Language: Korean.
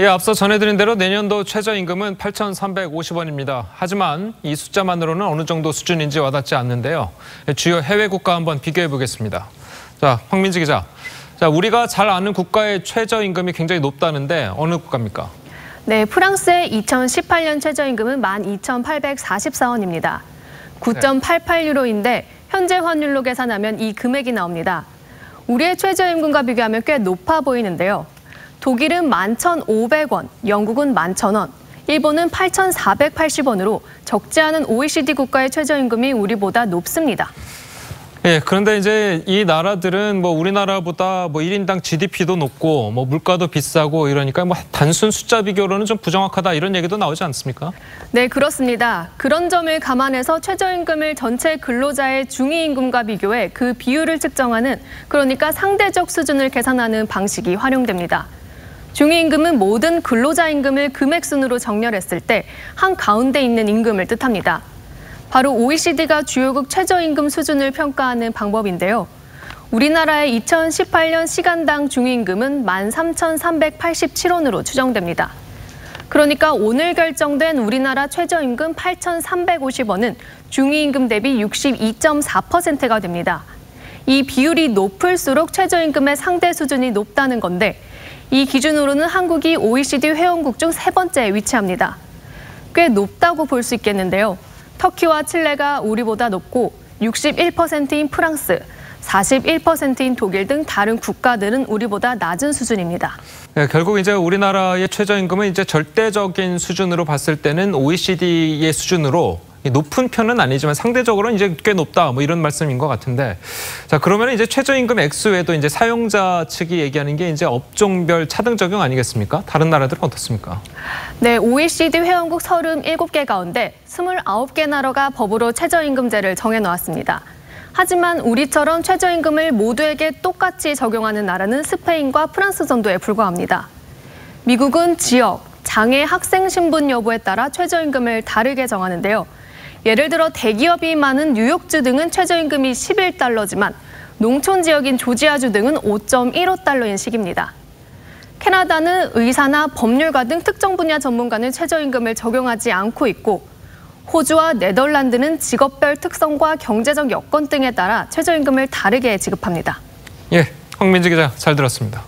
예, 앞서 전해드린 대로 내년도 최저임금은 8,350원입니다. 하지만 이 숫자만으로는 어느 정도 수준인지 와닿지 않는데요. 주요 해외 국가 한번 비교해 보겠습니다. 자, 황민지 기자. 자, 우리가 잘 아는 국가의 최저임금이 굉장히 높다는데 어느 국가입니까? 네, 프랑스의 2018년 최저임금은 12,844원입니다. 9.88유로인데 현재 환율로 계산하면 이 금액이 나옵니다. 우리의 최저임금과 비교하면 꽤 높아 보이는데요. 독일은 11,500원, 영국은 11,000원, 일본은 8,480원으로 적지 않은 OECD 국가의 최저임금이 우리보다 높습니다. 예, 그런데 이제 이 나라들은 우리나라보다 1인당 GDP도 높고 물가도 비싸고 이러니까 단순 숫자 비교로는 좀 부정확하다 이런 얘기도 나오지 않습니까? 네, 그렇습니다. 그런 점을 감안해서 최저임금을 전체 근로자의 중위임금과 비교해 그 비율을 측정하는, 그러니까 상대적 수준을 계산하는 방식이 활용됩니다. 중위임금은 모든 근로자 임금을 금액순으로 정렬했을 때 한가운데 있는 임금을 뜻합니다. 바로 OECD가 주요국 최저임금 수준을 평가하는 방법인데요. 우리나라의 2018년 시간당 중위임금은 13,387원으로 추정됩니다. 그러니까 오늘 결정된 우리나라 최저임금 8,350원은 중위임금 대비 62.4%가 됩니다. 이 비율이 높을수록 최저임금의 상대 수준이 높다는 건데, 이 기준으로는 한국이 OECD 회원국 중 3번째에 위치합니다. 꽤 높다고 볼 수 있겠는데요. 터키와 칠레가 우리보다 높고 61%인 프랑스, 41%인 독일 등 다른 국가들은 우리보다 낮은 수준입니다. 네, 결국 이제 우리나라의 최저임금은 이제 절대적인 수준으로 봤을 때는 OECD의 수준으로 높은 편은 아니지만 상대적으로는 이제 꽤 높다 이런 말씀인 것 같은데, 자, 그러면 이제 최저임금 액수 외에도 이제 사용자 측이 얘기하는 게 이제 업종별 차등 적용 아니겠습니까? 다른 나라들은 어떻습니까? 네, OECD 회원국 37개 가운데 29개 나라가 법으로 최저임금제를 정해놓았습니다. 하지만 우리처럼 최저임금을 모두에게 똑같이 적용하는 나라는 스페인과 프랑스 정도에 불과합니다. 미국은 지역, 장애, 학생 신분 여부에 따라 최저임금을 다르게 정하는데요. 예를 들어 대기업이 많은 뉴욕주 등은 최저임금이 11달러지만 농촌 지역인 조지아주 등은 5.15달러인 식입니다. 캐나다는 의사나 법률가 등 특정 분야 전문가는 최저임금을 적용하지 않고 있고, 호주와 네덜란드는 직업별 특성과 경제적 여건 등에 따라 최저임금을 다르게 지급합니다. 예, 황민지 기자 잘 들었습니다.